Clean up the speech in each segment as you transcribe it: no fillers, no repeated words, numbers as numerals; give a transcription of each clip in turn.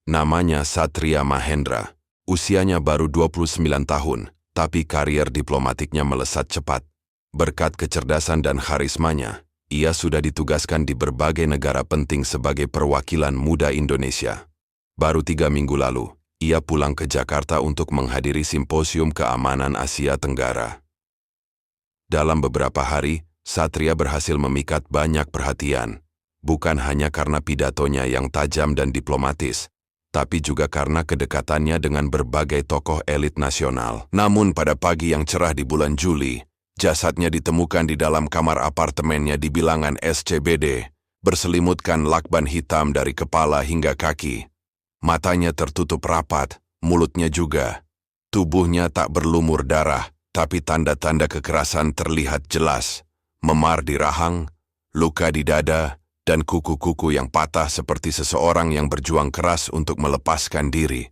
Namanya Satria Mahendra. Usianya baru 29 tahun, tapi karier diplomatiknya melesat cepat. Berkat kecerdasan dan karismanya, ia sudah ditugaskan di berbagai negara penting sebagai perwakilan muda Indonesia. Baru 3 minggu lalu, ia pulang ke Jakarta untuk menghadiri simposium keamanan Asia Tenggara. Dalam beberapa hari, Satria berhasil memikat banyak perhatian, bukan hanya karena pidatonya yang tajam dan diplomatis, tapi juga karena kedekatannya dengan berbagai tokoh elit nasional. Namun pada pagi yang cerah di bulan Juli, jasadnya ditemukan di dalam kamar apartemennya di bilangan SCBD, berselimutkan lakban hitam dari kepala hingga kaki. Matanya tertutup rapat, mulutnya juga. Tubuhnya tak berlumur darah, tapi tanda-tanda kekerasan terlihat jelas. Memar di rahang, luka di dada, dan kuku-kuku yang patah seperti seseorang yang berjuang keras untuk melepaskan diri.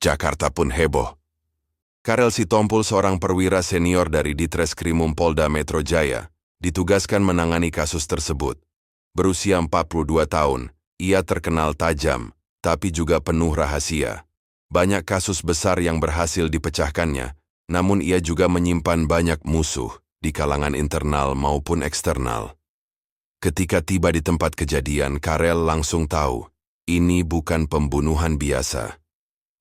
Jakarta pun heboh. Karel Sitompul, seorang perwira senior dari Ditreskrimum Polda Metro Jaya, ditugaskan menangani kasus tersebut. Berusia 42 tahun, ia terkenal tajam, tapi juga penuh rahasia. Banyak kasus besar yang berhasil dipecahkannya, namun ia juga menyimpan banyak musuh di kalangan internal maupun eksternal. Ketika tiba di tempat kejadian, Karel langsung tahu, ini bukan pembunuhan biasa.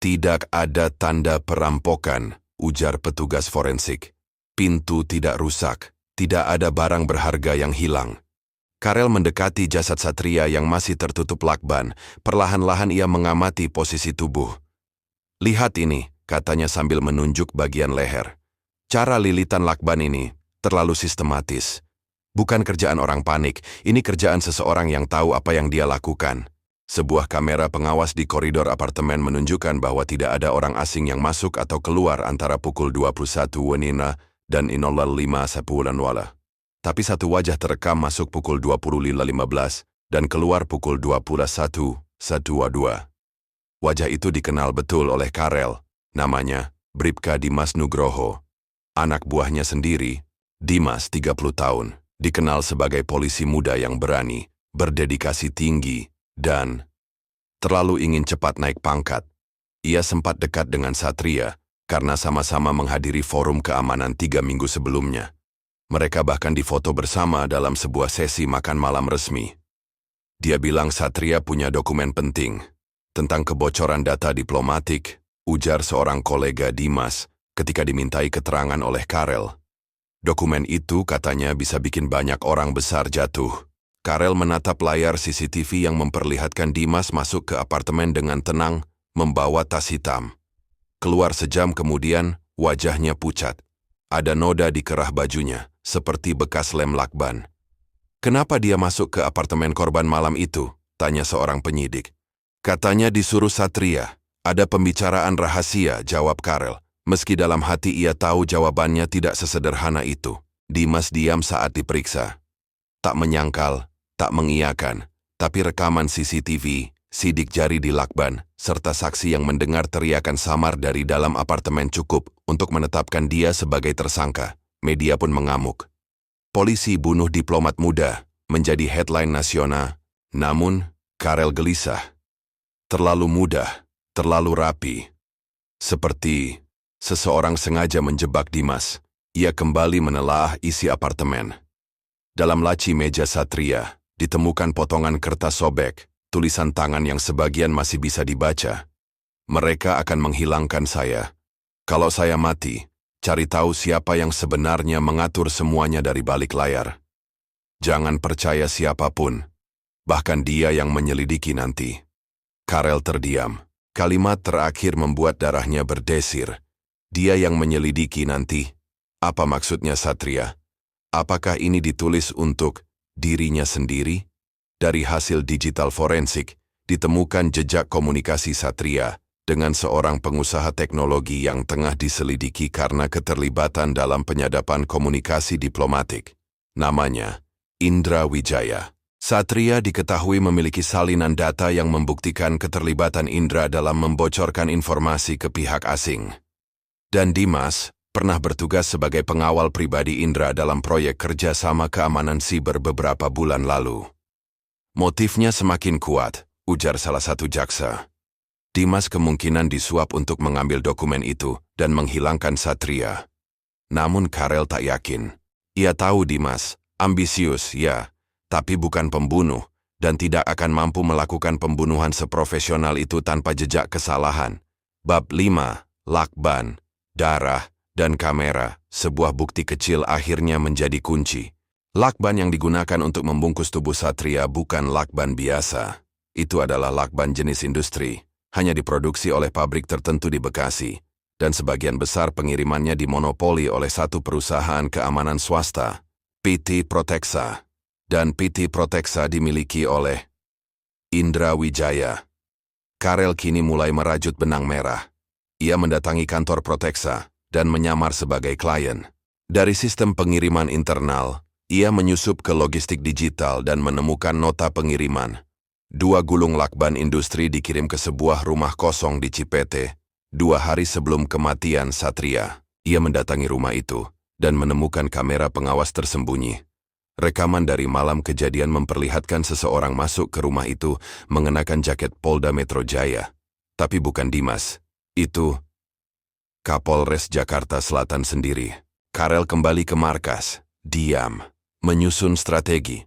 Tidak ada tanda perampokan, ujar petugas forensik. Pintu tidak rusak, tidak ada barang berharga yang hilang. Karel mendekati jasad Satria yang masih tertutup lakban. Perlahan-lahan ia mengamati posisi tubuh. Lihat ini, katanya sambil menunjuk bagian leher. Cara lilitan lakban ini terlalu sistematis. Bukan kerjaan orang panik, ini kerjaan seseorang yang tahu apa yang dia lakukan. Sebuah kamera pengawas di koridor apartemen menunjukkan bahwa tidak ada orang asing yang masuk atau keluar antara pukul 21 WIB dan 05.10 WIB. Tapi satu wajah terekam masuk pukul 20.15 dan keluar pukul 21.12. Wajah itu dikenal betul oleh Karel, namanya Bribka Dimas Nugroho. Anak buahnya sendiri, Dimas 30 tahun. Dikenal sebagai polisi muda yang berani, berdedikasi tinggi, dan terlalu ingin cepat naik pangkat. Ia sempat dekat dengan Satria karena sama-sama menghadiri forum keamanan 3 minggu sebelumnya. Mereka bahkan difoto bersama dalam sebuah sesi makan malam resmi. Dia bilang Satria punya dokumen penting tentang kebocoran data diplomatik, ujar seorang kolega Dimas ketika dimintai keterangan oleh Karel. Dokumen itu katanya bisa bikin banyak orang besar jatuh. Karel menatap layar CCTV yang memperlihatkan Dimas masuk ke apartemen dengan tenang, membawa tas hitam. Keluar sejam kemudian, wajahnya pucat. Ada noda di kerah bajunya, seperti bekas lem lakban. Kenapa dia masuk ke apartemen korban malam itu? Tanya seorang penyidik. Katanya disuruh Satria. Ada pembicaraan rahasia, jawab Karel. Meski dalam hati ia tahu jawabannya tidak sesederhana itu. Dimas diam saat diperiksa. Tak menyangkal, tak mengiyakan, tapi rekaman CCTV, sidik jari di lakban, serta saksi yang mendengar teriakan samar dari dalam apartemen cukup untuk menetapkan dia sebagai tersangka. Media pun mengamuk. Polisi bunuh diplomat muda, menjadi headline nasional. Namun, Karel gelisah. Terlalu mudah, terlalu rapi. Seperti seseorang sengaja menjebak Dimas. Ia kembali menelaah isi apartemen. Dalam laci meja Satria, ditemukan potongan kertas sobek, tulisan tangan yang sebagian masih bisa dibaca. Mereka akan menghilangkan saya. Kalau saya mati, cari tahu siapa yang sebenarnya mengatur semuanya dari balik layar. Jangan percaya siapapun, bahkan dia yang menyelidiki nanti. Karel terdiam. Kalimat terakhir membuat darahnya berdesir. Dia yang menyelidiki nanti. Apa maksudnya Satria? Apakah ini ditulis untuk dirinya sendiri? Dari hasil digital forensik, ditemukan jejak komunikasi Satria dengan seorang pengusaha teknologi yang tengah diselidiki karena keterlibatan dalam penyadapan komunikasi diplomatik. Namanya Indra Wijaya. Satria diketahui memiliki salinan data yang membuktikan keterlibatan Indra dalam membocorkan informasi ke pihak asing. Dan Dimas pernah bertugas sebagai pengawal pribadi Indra dalam proyek kerjasama keamanan siber beberapa bulan lalu. Motifnya semakin kuat, ujar salah satu jaksa. Dimas kemungkinan disuap untuk mengambil dokumen itu dan menghilangkan Satria. Namun Karel tak yakin. Ia tahu Dimas, ambisius ya, tapi bukan pembunuh, dan tidak akan mampu melakukan pembunuhan seprofesional itu tanpa jejak kesalahan. Bab 5, lakban, darah, dan kamera, sebuah bukti kecil akhirnya menjadi kunci. Lakban yang digunakan untuk membungkus tubuh Satria bukan lakban biasa. Itu adalah lakban jenis industri, hanya diproduksi oleh pabrik tertentu di Bekasi, dan sebagian besar pengirimannya dimonopoli oleh satu perusahaan keamanan swasta, PT Protexa. Dan PT Protexa dimiliki oleh Indra Wijaya. Karel kini mulai merajut benang merah. Ia mendatangi kantor Protexa dan menyamar sebagai klien. Dari sistem pengiriman internal, ia menyusup ke logistik digital dan menemukan nota pengiriman. 2 gulung lakban industri dikirim ke sebuah rumah kosong di Cipete, 2 hari sebelum kematian Satria. Ia mendatangi rumah itu dan menemukan kamera pengawas tersembunyi. Rekaman dari malam kejadian memperlihatkan seseorang masuk ke rumah itu mengenakan jaket Polda Metro Jaya. Tapi bukan Dimas. Itu Kapolres Jakarta Selatan sendiri. Karel kembali ke markas, diam, menyusun strategi.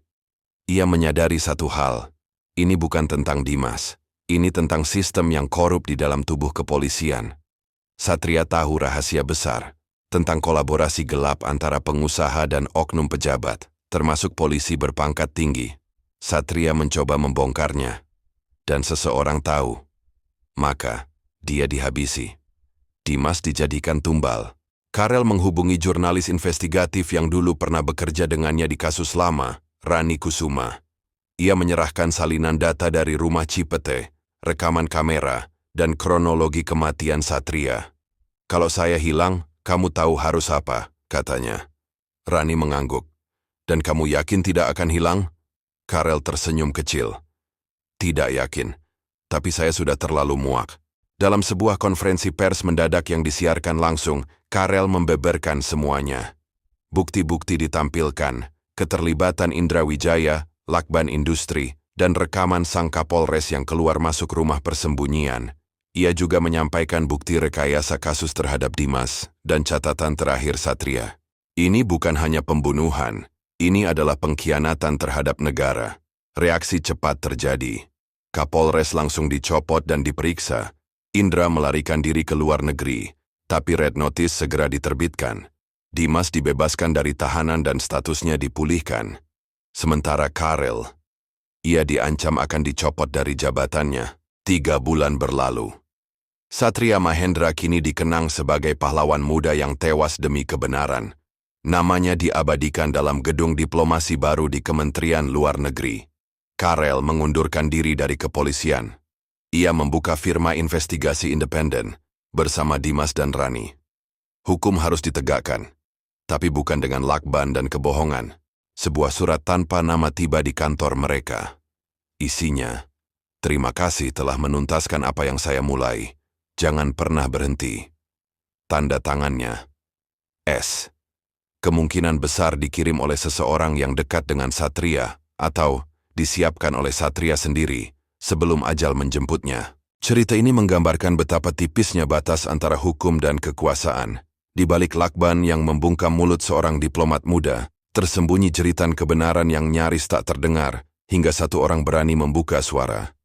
Ia menyadari satu hal. Ini bukan tentang Dimas. Ini tentang sistem yang korup di dalam tubuh kepolisian. Satria tahu rahasia besar tentang kolaborasi gelap antara pengusaha dan oknum pejabat, termasuk polisi berpangkat tinggi. Satria mencoba membongkarnya. Dan seseorang tahu. Maka, dia dihabisi. Dimas dijadikan tumbal. Karel menghubungi jurnalis investigatif yang dulu pernah bekerja dengannya di kasus lama, Rani Kusuma. Ia menyerahkan salinan data dari rumah Cipete, rekaman kamera, dan kronologi kematian Satria. Kalau saya hilang, kamu tahu harus apa, katanya. Rani mengangguk. Dan kamu yakin tidak akan hilang? Karel tersenyum kecil. Tidak yakin, tapi saya sudah terlalu muak. Dalam sebuah konferensi pers mendadak yang disiarkan langsung, Karel membeberkan semuanya. Bukti-bukti ditampilkan, keterlibatan Indra Wijaya, lakban industri, dan rekaman sang Kapolres yang keluar masuk rumah persembunyian. Ia juga menyampaikan bukti rekayasa kasus terhadap Dimas dan catatan terakhir Satria. Ini bukan hanya pembunuhan, ini adalah pengkhianatan terhadap negara. Reaksi cepat terjadi. Kapolres langsung dicopot dan diperiksa. Indra melarikan diri ke luar negeri, tapi red notice segera diterbitkan. Dimas dibebaskan dari tahanan dan statusnya dipulihkan. Sementara Karel, ia diancam akan dicopot dari jabatannya. 3 bulan berlalu. Satria Mahendra kini dikenang sebagai pahlawan muda yang tewas demi kebenaran. Namanya diabadikan dalam gedung diplomasi baru di Kementerian Luar Negeri. Karel mengundurkan diri dari kepolisian. Ia membuka firma investigasi independen bersama Dimas dan Rani. Hukum harus ditegakkan, tapi bukan dengan lakban dan kebohongan. Sebuah surat tanpa nama tiba di kantor mereka. Isinya, terima kasih telah menuntaskan apa yang saya mulai. Jangan pernah berhenti. Tanda tangannya, S. Kemungkinan besar dikirim oleh seseorang yang dekat dengan Satria, atau disiapkan oleh Satria sendiri sebelum ajal menjemputnya. Cerita ini menggambarkan betapa tipisnya batas antara hukum dan kekuasaan. Di balik lakban yang membungkam mulut seorang diplomat muda, tersembunyi jeritan kebenaran yang nyaris tak terdengar, hingga satu orang berani membuka suara.